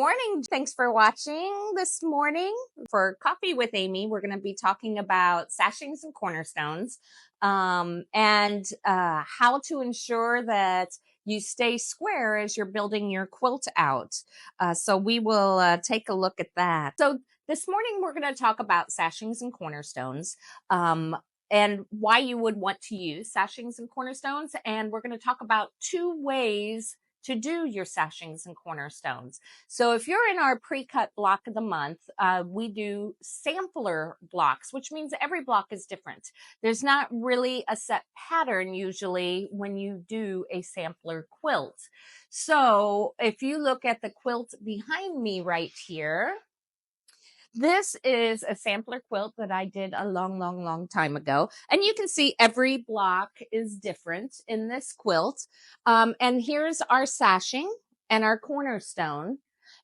morning. Thanks for watching this morning. For Coffee with Amy, we're going to be talking about sashings and cornerstones and how to ensure that you stay square as you're building your quilt out. So we will take a look at that. So this morning, we're going to talk about sashings and cornerstones. And why you would want to use sashings and cornerstones. And we're going to talk about two ways to do your sashings and cornerstones. So if you're in our pre-cut block of the month, we do sampler blocks, which means every block is different. There's not really a set pattern usually when you do a sampler quilt. So if you look at the quilt behind me right here, this is a sampler quilt that I did a long time ago. And you can see every block is different in this quilt. And here's our sashing and our cornerstone.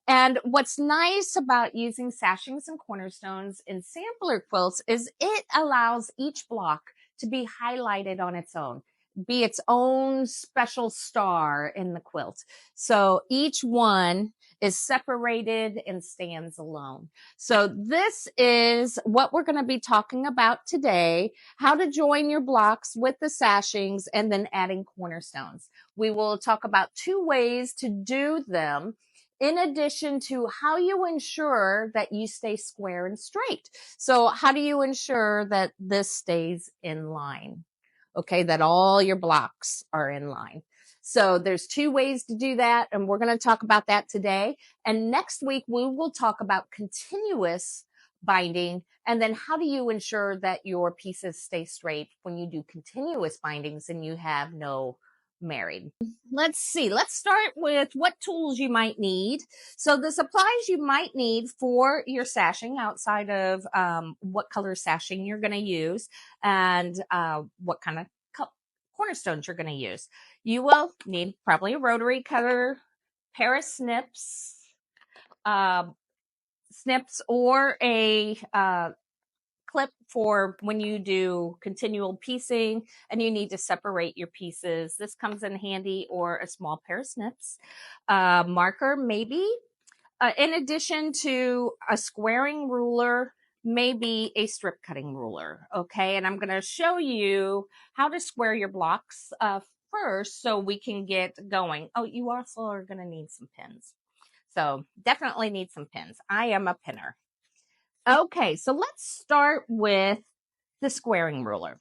And what's nice about using sashings and cornerstones in sampler quilts is it allows each block to be highlighted on its own, be its own special star in the quilt. So each one is separated and stands alone. So this is what we're going to be talking about today, how to join your blocks with the sashings and then adding cornerstones. We will talk about two ways to do them, in addition to how you ensure that you stay square and straight. So how do you ensure that this stays in line? Okay, that all your blocks are in line. So there's two ways to do that, and we're going to talk about that today. And next week, we will talk about continuous binding, and then how do you ensure that your pieces stay straight when you do continuous bindings and you have no married. Let's see. Let's start with what tools you might need. So the supplies you might need for your sashing outside of what color sashing you're going to use and what kind of cornerstones you're going to use. You will need probably a rotary cutter, pair of snips, or a clip for when you do continual piecing and you need to separate your pieces. This comes in handy, or a small pair of snips, marker maybe, in addition to a squaring ruler, maybe a strip cutting ruler. Okay, and I'm going to show you how to square your blocks first so we can get going. Oh, you also are going to need some pins. So definitely need some pins. I am a pinner. Okay, so let's start with the squaring ruler.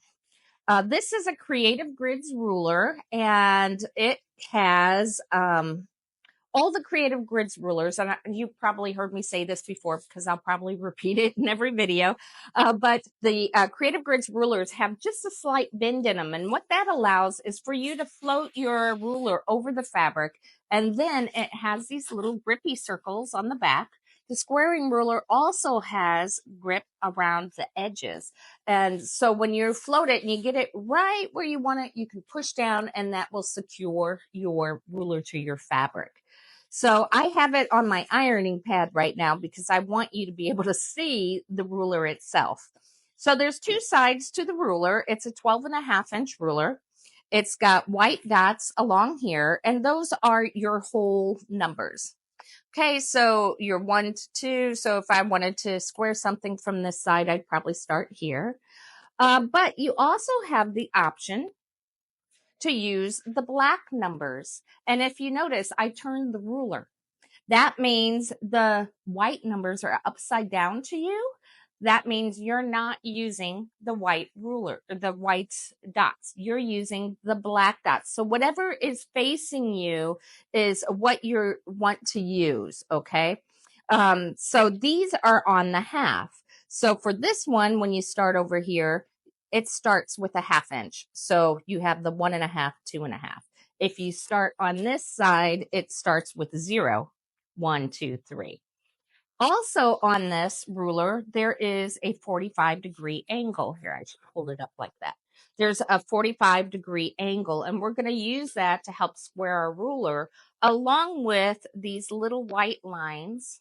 This is a Creative Grids ruler, and it has all the Creative Grids rulers, and you've probably heard me say this before because I'll probably repeat it in every video, but the Creative Grids rulers have just a slight bend in them, and what that allows is for you to float your ruler over the fabric, and then it has these little grippy circles on the back. The squaring ruler also has grip around the edges. And so when you float it and you get it right where you want it, you can push down and that will secure your ruler to your fabric. So I have it on my ironing pad right now because I want you to be able to see the ruler itself. So there's two sides to the ruler. It's a 12.5-inch ruler. It's got white dots along here, and those are your whole numbers. Okay, so you're 1 to 2. So if I wanted to square something from this side, I'd probably start here. But you also have the option to use the black numbers. And if you notice, I turned the ruler. That means the white numbers are upside down to you. That means you're not using the white ruler, the white dots. You're using the black dots. So whatever is facing you is what you want to use, okay? So these are on the half. So for this one, when you start over here, it starts with a 1/2 inch. So you have the 1.5, 2.5. If you start on this side, it starts with 0, 1, 2, 3. Also on this ruler, there is a 45-degree angle. Here, I should hold it up like that. There's a 45-degree angle, and we're going to use that to help square our ruler along with these little white lines,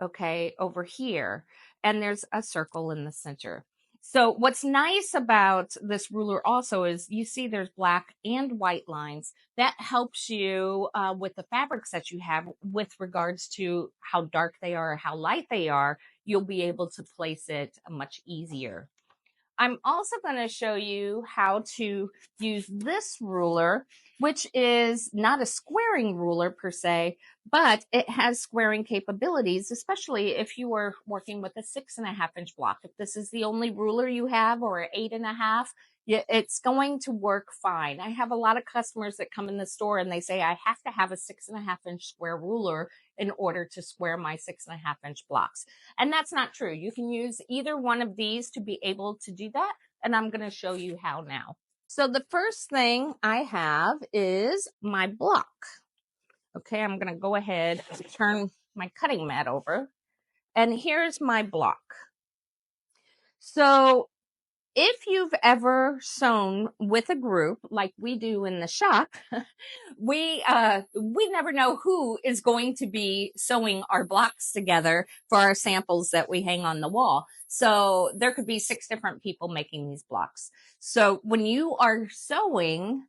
okay, over here. And there's a circle in the center. So what's nice about this ruler also is you see there's black and white lines. That helps you with the fabrics that you have with regards to how dark they are or how light they are. You'll be able to place it much easier. I'm also going to show you how to use this ruler, which is not a squaring ruler per se, but it has squaring capabilities, especially if you are working with a 6.5-inch block. If this is the only ruler you have, or an 8.5, it's going to work fine. I have a lot of customers that come in the store and they say, I have to have a 6.5-inch square ruler in order to square my 6.5-inch blocks. And that's not true. You can use either one of these to be able to do that. And I'm going to show you how now. So the first thing I have is my block. Okay, I'm going to go ahead and turn my cutting mat over. And here's my block. So if you've ever sewn with a group like we do in the shop, we never know who is going to be sewing our blocks together for our samples that we hang on the wall. So there could be 6 different people making these blocks. So when you are sewing,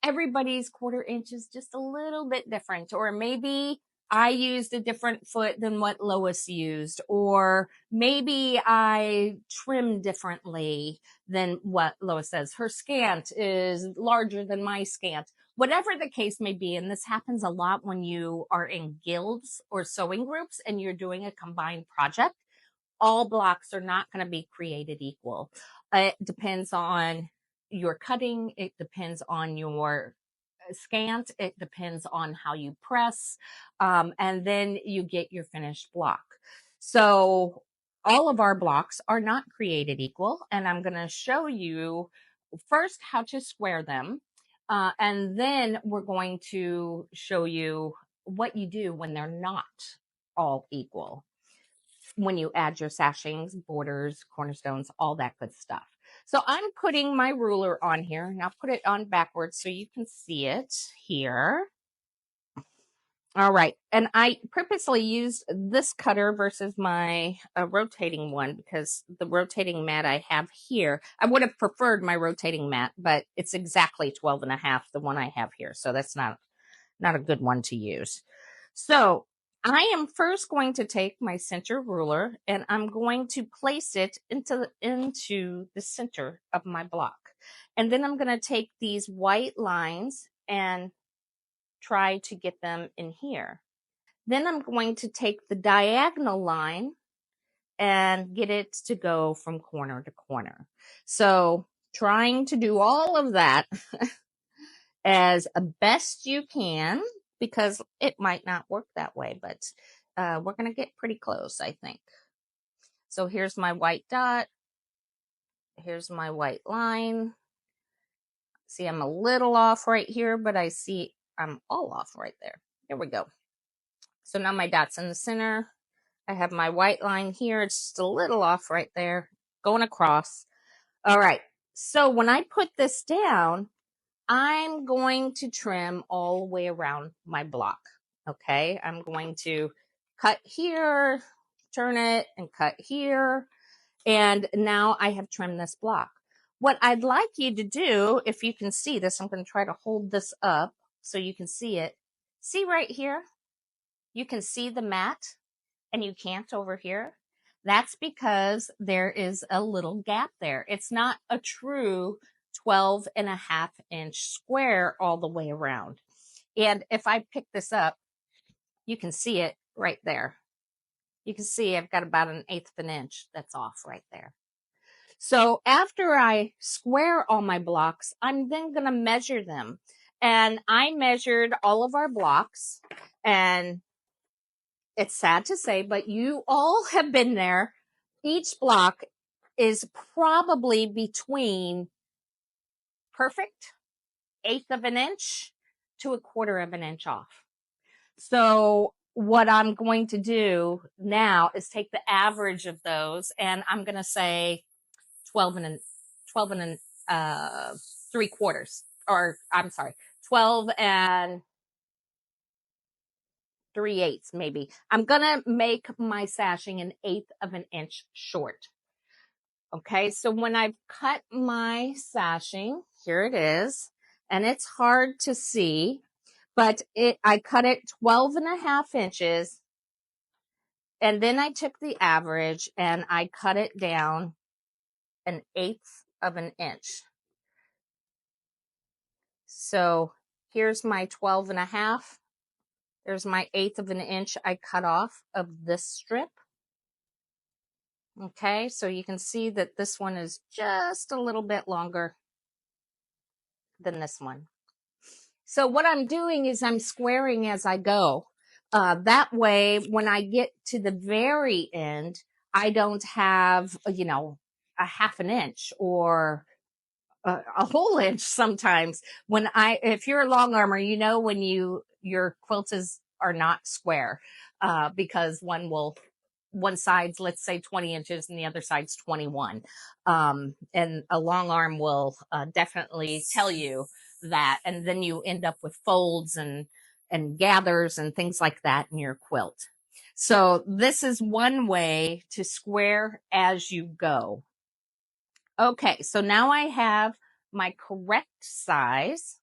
everybody's 1/4 inch is just a little bit different, or maybe I used a different foot than what Lois used, or maybe I trimmed differently than what Lois says. Her scant is larger than my scant. Whatever the case may be, and this happens a lot when you are in guilds or sewing groups and you're doing a combined project, all blocks are not going to be created equal. It depends on your cutting. It depends on your scant. It depends on how you press. And then you get your finished block. So all of our blocks are not created equal. And I'm going to show you first how to square them. And then we're going to show you what you do when they're not all equal, when you add your sashings, borders, cornerstones, all that good stuff. So I'm putting my ruler on here. Now put it on backwards so you can see it here. All right. And I purposely used this cutter versus my rotating one, because the rotating mat I have here, I would have preferred my rotating mat, but it's exactly 12.5, the one I have here. So that's not a good one to use. So I am first going to take my center ruler and I'm going to place it into the center of my block. And then I'm going to take these white lines and try to get them in here. Then I'm going to take the diagonal line and get it to go from corner to corner. So trying to do all of that as best you can, because it might not work that way, but we're going to get pretty close, I think. So here's my white dot. Here's my white line. See, I'm a little off right here, but I see I'm all off right there. There we go. So now my dot's in the center. I have my white line here. It's just a little off right there, going across. All right. So when I put this down, I'm going to trim all the way around my block. Okay. I'm going to cut here, turn it, and cut here. And now I have trimmed this block. What I'd like you to do, if you can see this, I'm going to try to hold this up so you can see it. See right here? You can see the mat and you can't over here. That's because there is a little gap there. It's not a true 12.5-inch square all the way around. And if I pick this up, you can see it right there. You can see I've got about 1/8 of an inch that's off right there. So after I square all my blocks, I'm then going to measure them. And I measured all of our blocks, and it's sad to say, but you all have been there. Each block is probably between perfect 1/8 of an inch to 1/4 of an inch off. So what I'm going to do now is take the average of those, and I'm going to say 12 and 3/4, or I'm sorry, 12 and 3/8 maybe. I'm going to make my sashing 1/8 of an inch short. Okay, so when I've cut my sashing, here it is, and it's hard to see, but I cut it 12.5 inches, and then I took the average and I cut it down 1/8 of an inch. So here's my 12.5. There's my 1/8 of an inch I cut off of this strip. Okay, so you can see that this one is just a little bit longer than this one. So what I'm doing is I'm squaring as I go. That way, when I get to the very end, I don't have, a 1/2 an inch or a whole inch sometimes. If you're a long armor, when your quilts are not square, because one side's, let's say, 20 inches and the other side's 21. And a long arm will definitely tell you that. And then you end up with folds and gathers and things like that in your quilt. So this is one way to square as you go. Okay, so now I have my correct size.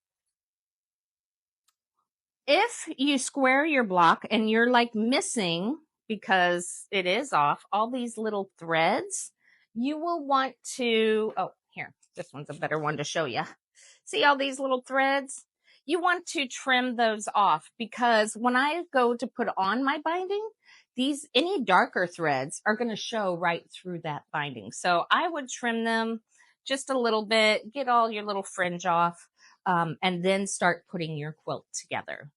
If you square your block and you're like missing, because it is off, all these little threads, you will want to, oh, here, this one's a better one to show you. See all these little threads? You want to trim those off, because when I go to put on my binding, any darker threads are going to show right through that binding. So I would trim them just a little bit, get all your little fringe off, and then start putting your quilt together.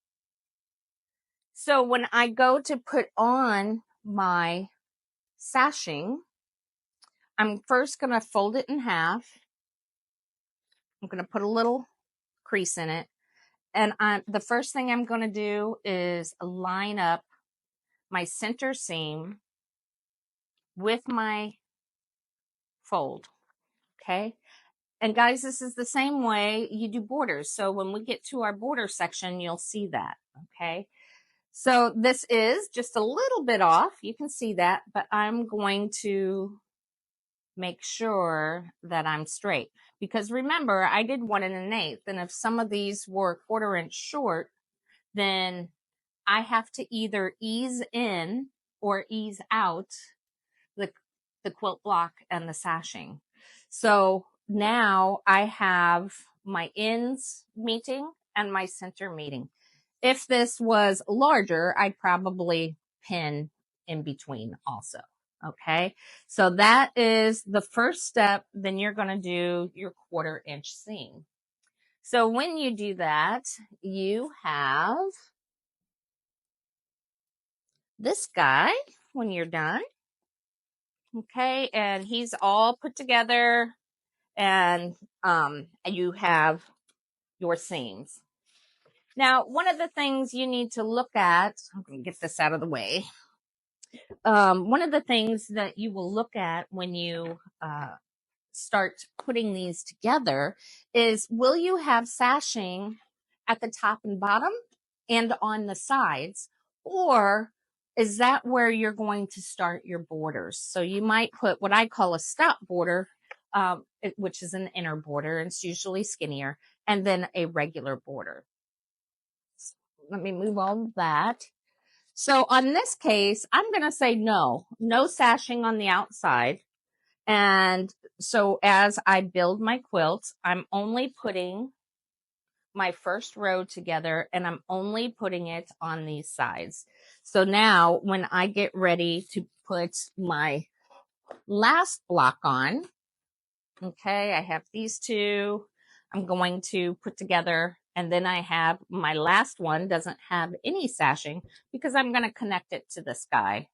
So when I go to put on my sashing, I'm first going to fold it in half. I'm going to put a little crease in it. And the first thing I'm going to do is line up my center seam with my fold. Okay. And guys, this is the same way you do borders. So when we get to our border section, you'll see that. Okay. So this is just a little bit off. You can see that, but I'm going to make sure that I'm straight, because remember, I did 1 1/8. And if some of these were 1/4 inch short, then I have to either ease in or ease out the quilt block and the sashing. So now I have my ends meeting and my center meeting. If this was larger, I'd probably pin in between also. Okay, so that is the first step. Then you're going to do your 1/4 inch seam. So when you do that, you have this guy when you're done. Okay, and he's all put together, and you have your seams. Now, one of the things you need to look at, I'm going to get this out of the way. One of the things that you will look at when you start putting these together is, will you have sashing at the top and bottom and on the sides, or is that where you're going to start your borders? So you might put what I call a stop border, which is an inner border, and it's usually skinnier, and then a regular border. Let me move all of that. So on this case, I'm going to say no sashing on the outside. And so as I build my quilt, I'm only putting my first row together, and I'm only putting it on these sides. So now when I get ready to put my last block on, okay, I have these two I'm going to put together, and then I have my last one doesn't have any sashing because I'm going to connect it to this guy.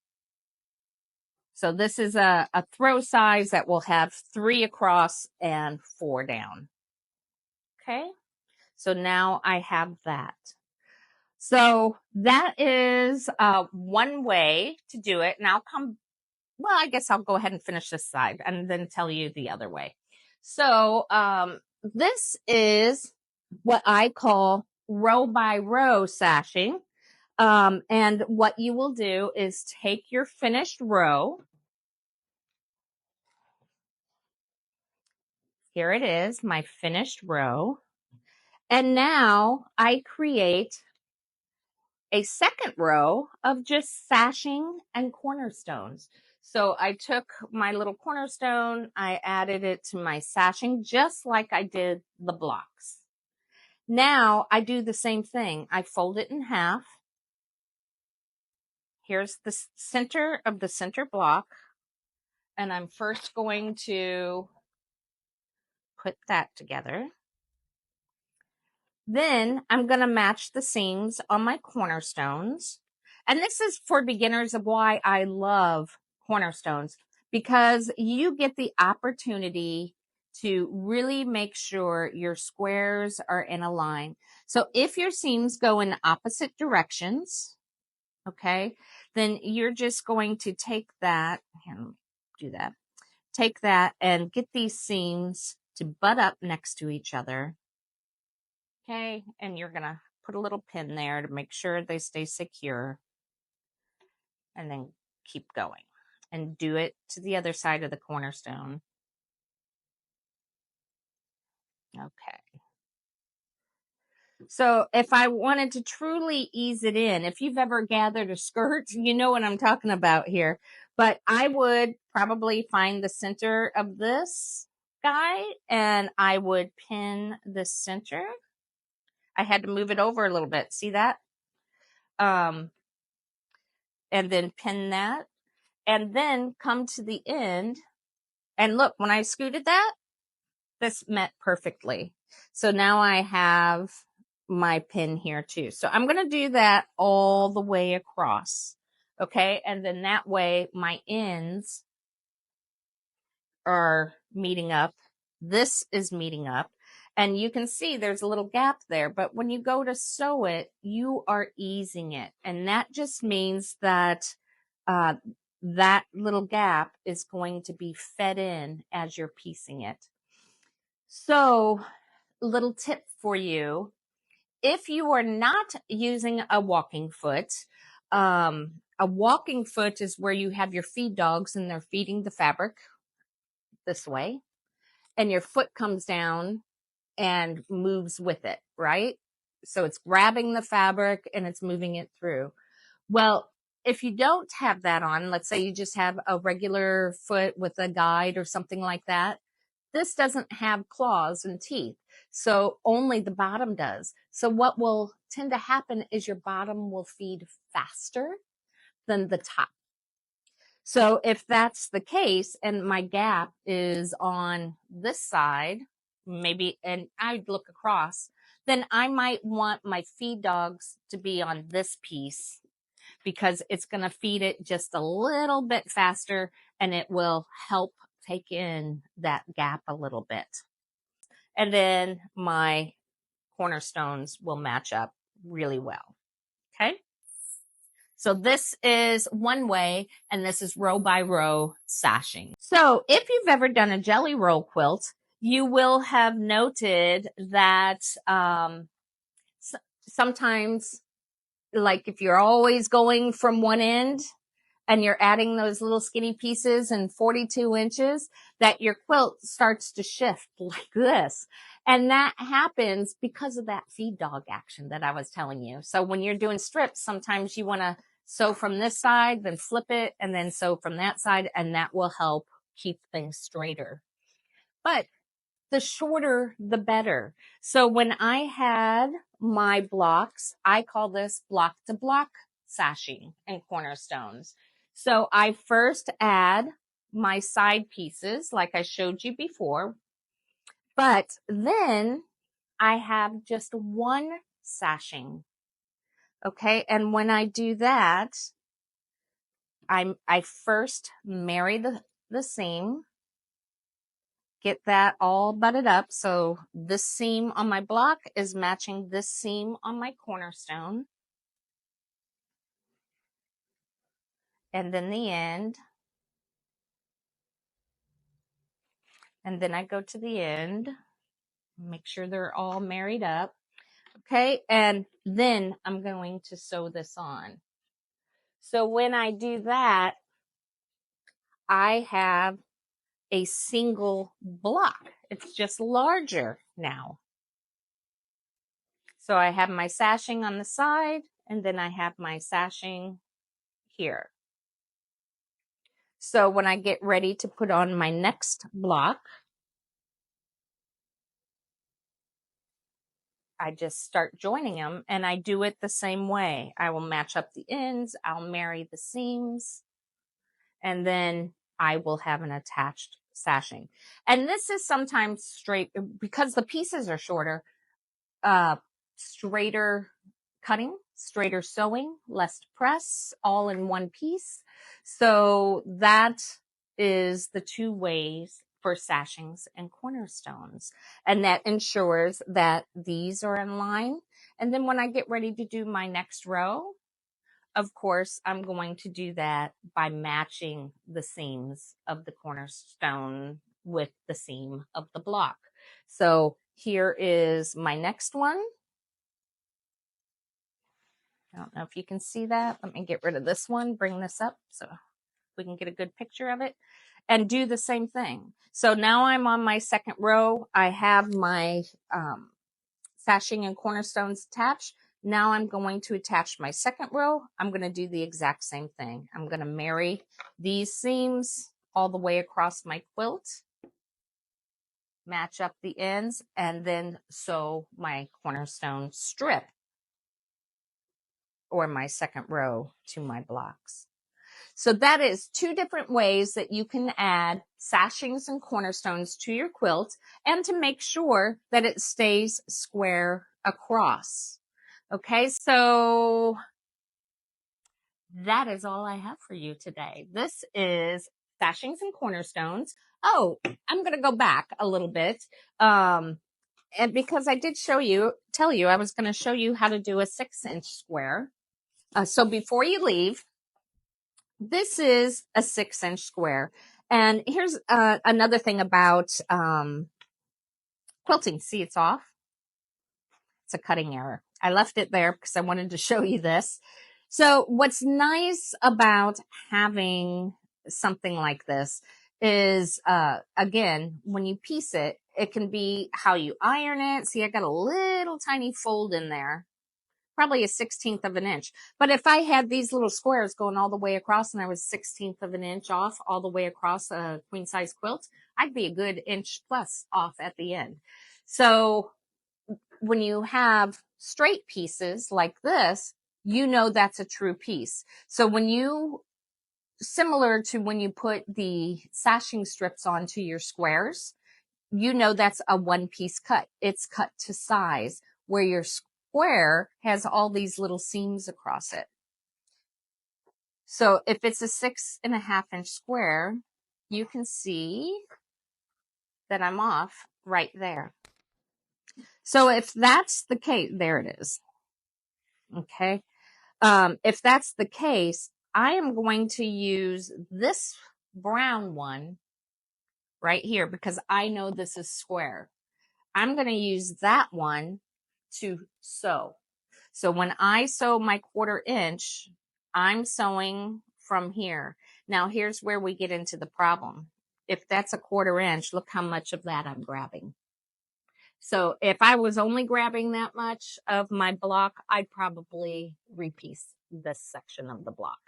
So this is a throw size that will have 3 across and 4 down. Okay, so now I have that. So that is one way to do it. And I guess I'll go ahead and finish this side and then tell you the other way. So this is what I call row by row sashing. And what you will do is take your finished row, Here it is, my finished row. And now I create a second row of just sashing and cornerstones. So I took my little cornerstone, I added it to my sashing just like I did the blocks. Now I do the same thing. I fold it in half. Here's the center of the center block. And I'm first going to put that together. Then I'm going to match the seams on my cornerstones. And this is for beginners of why I love cornerstones, because you get the opportunity to really make sure your squares are in a line. So if your seams go in opposite directions, okay, then you're just going to take that, here, let me do that, take that and get these seams to butt up next to each other. Okay, and you're going to put a little pin there to make sure they stay secure, and then keep going and do it to the other side of the cornerstone. Okay. So if I wanted to truly ease it in, if you've ever gathered a skirt, you know what I'm talking about here. But I would probably find the center of this guy and I would pin the center. I had to move it over a little bit. See that? And then pin that. And then come to the end. And look, when I scooted that, this met perfectly. So now I have my pin here too. So I'm going to do that all the way across. Okay. And then that way my ends are meeting up. This is meeting up. And you can see there's a little gap there, but when you go to sew it, you are easing it. And that just means that that little gap is going to be fed in as you're piecing it. So, little tip for you. If you are not using a walking foot is where you have your feed dogs and they're feeding the fabric this way, and your foot comes down and moves with it, right? So it's grabbing the fabric and it's moving it through. Well, if you don't have that on, let's say you just have a regular foot with a guide or something like that, this doesn't have claws and teeth. So only the bottom does. So what will tend to happen is your bottom will feed faster than the top. So if that's the case and my gap is on this side, maybe, and I look across, then I might want my feed dogs to be on this piece because it's going to feed it just a little bit faster and it will help take in that gap a little bit. And then my cornerstones will match up really well. Okay. So this is one way, and this is row by row sashing. So if you've ever done a jelly roll quilt, you will have noted that sometimes, like if you're always going from one end and you're adding those little skinny pieces and 42 inches, that your quilt starts to shift like this. And that happens because of that feed dog action that I was telling you. So when you're doing strips, sometimes you want to sew from this side, then flip it, and then sew from that side, and that will help keep things straighter. But the shorter, the better. So when I had my blocks, I call this block to block sashing and cornerstones. So I first add my side pieces like I showed you before, but then I have just one sashing. Okay. And when I do that, I first marry the seam, get that all butted up. So this seam on my block is matching this seam on my cornerstone. And then the end. And then I go to the end, make sure they're all married up. Okay. And then I'm going to sew this on. So when I do that, I have a single block. It's just larger now. So I have my sashing on the side, and then I have my sashing here. So when I get ready to put on my next block, I just start joining them, and I do it the same way. I will match up the ends, I'll marry the seams, and then I will have an attached sashing. And this is sometimes straight because the pieces are shorter, straighter cutting, straighter sewing, less press, all in one piece. So that is the two ways for sashings and cornerstones. And that ensures that these are in line. And then when I get ready to do my next row, of course, I'm going to do that by matching the seams of the cornerstone with the seam of the block. So here is my next one. I don't know if you can see that. Let me get rid of this one, bring this up so we can get a good picture of it, and do the same thing. So now I'm on my second row. I have my sashing and cornerstones attached. Now I'm going to attach my second row. I'm going to do the exact same thing. I'm going to marry these seams all the way across my quilt, match up the ends, and then sew my cornerstone strip or my second row to my blocks. So that is two different ways that you can add sashings and cornerstones to your quilt and to make sure that it stays square across. Okay, so that is all I have for you today. This is sashings and cornerstones. Oh, I'm going to go back a little bit. And because I did tell you, I was going to show you how to do a 6-inch square. So before you leave, this is a 6-inch square. And here's another thing about quilting. See, it's off. It's a cutting error. I left it there because I wanted to show you this. So what's nice about having something like this is, again, when you piece it, it can be how you iron it. See, I got a little tiny fold in there, probably a 1/16 of an inch. But if I had these little squares going all the way across and I was 1/16 of an inch off all the way across a queen size quilt, I'd be a good inch plus off at the end. So when you have straight pieces like this, you know that's a true piece. So similar to when you put the sashing strips onto your squares, you know that's a one-piece cut. It's cut to size, where your square has all these little seams across it. So if it's a 6.5-inch square, you can see that I'm off right there. So if that's the case, there it is. Okay. If that's the case, I am going to use this brown one right here because I know this is square. I'm going to use that one to sew. So when I sew my 1/4 inch, I'm sewing from here. Now here's where we get into the problem. If that's a 1/4 inch, look how much of that I'm grabbing. So if I was only grabbing that much of my block, I'd probably repiece this section of the block.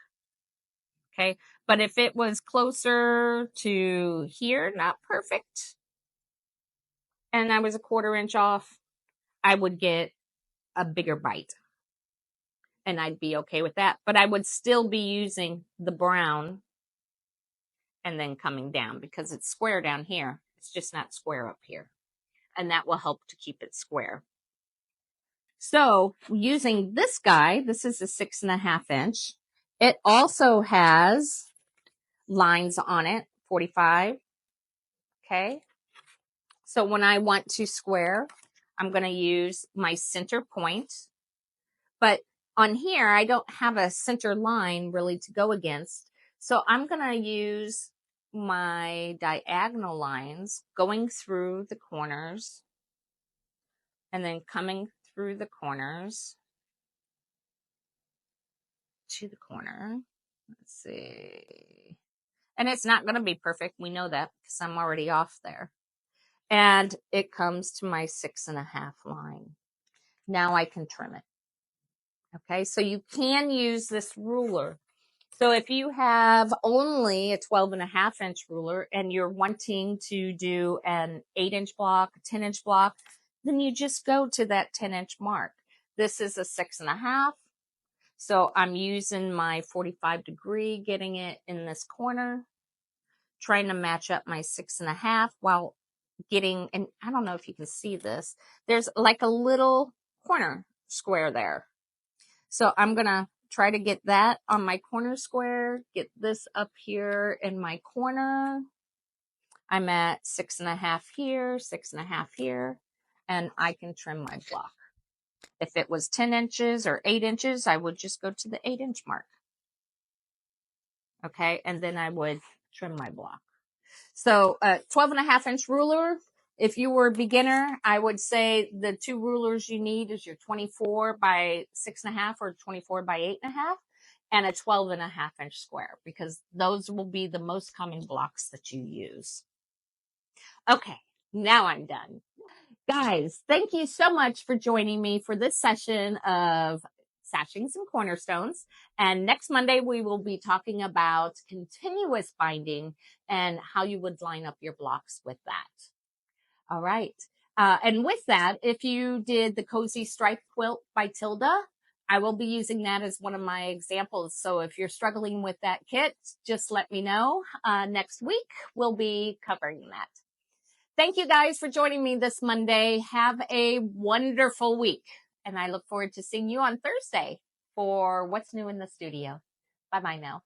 Okay. But if it was closer to here, not perfect, and I was a 1/4 inch off, I would get a bigger bite and I'd be okay with that. But I would still be using the brown and then coming down because it's square down here. It's just not square up here. And that will help to keep it square. So using this guy, this is a 6.5 inch. It also has lines on it, 45. Okay. So when I want to square, I'm going to use my center point. But on here, I don't have a center line really to go against. So I'm going to use my diagonal lines going through the corners and then coming through the corners to the corner. Let's see. And it's not going to be perfect. We know that because I'm already off there. and it comes to my 6.5 line. Now I can trim it. Okay, so you can use this ruler. So if you have only a 12.5-inch ruler and you're wanting to do an 8-inch block, a 10-inch block, then you just go to that 10-inch mark. This is a 6.5. So I'm using my 45 degree, getting it in this corner, trying to match up my 6.5 while getting, and I don't know if you can see this, there's like a little corner square there. So I'm going to try to get that on my corner square, get this up here in my corner. I'm at 6.5 here, 6.5 here, and I can trim my block. If it was 10 inches or 8 inches, I would just go to the 8-inch mark. Okay, and then I would trim my block. So 12.5-inch ruler. If you were a beginner, I would say the two rulers you need is your 24 by 6.5 or 24 by 8.5 and a 12.5-inch square, because those will be the most common blocks that you use. Okay, now I'm done. Guys, thank you so much for joining me for this session of Sashings and Cornerstones. And next Monday, we will be talking about continuous binding and how you would line up your blocks with that. All right. And with that, if you did the Cozy Stripe Quilt by Tilda, I will be using that as one of my examples. So if you're struggling with that kit, just let me know. Next week, we'll be covering that. Thank you guys for joining me this Monday. Have a wonderful week. And I look forward to seeing you on Thursday for What's New in the Studio. Bye-bye now.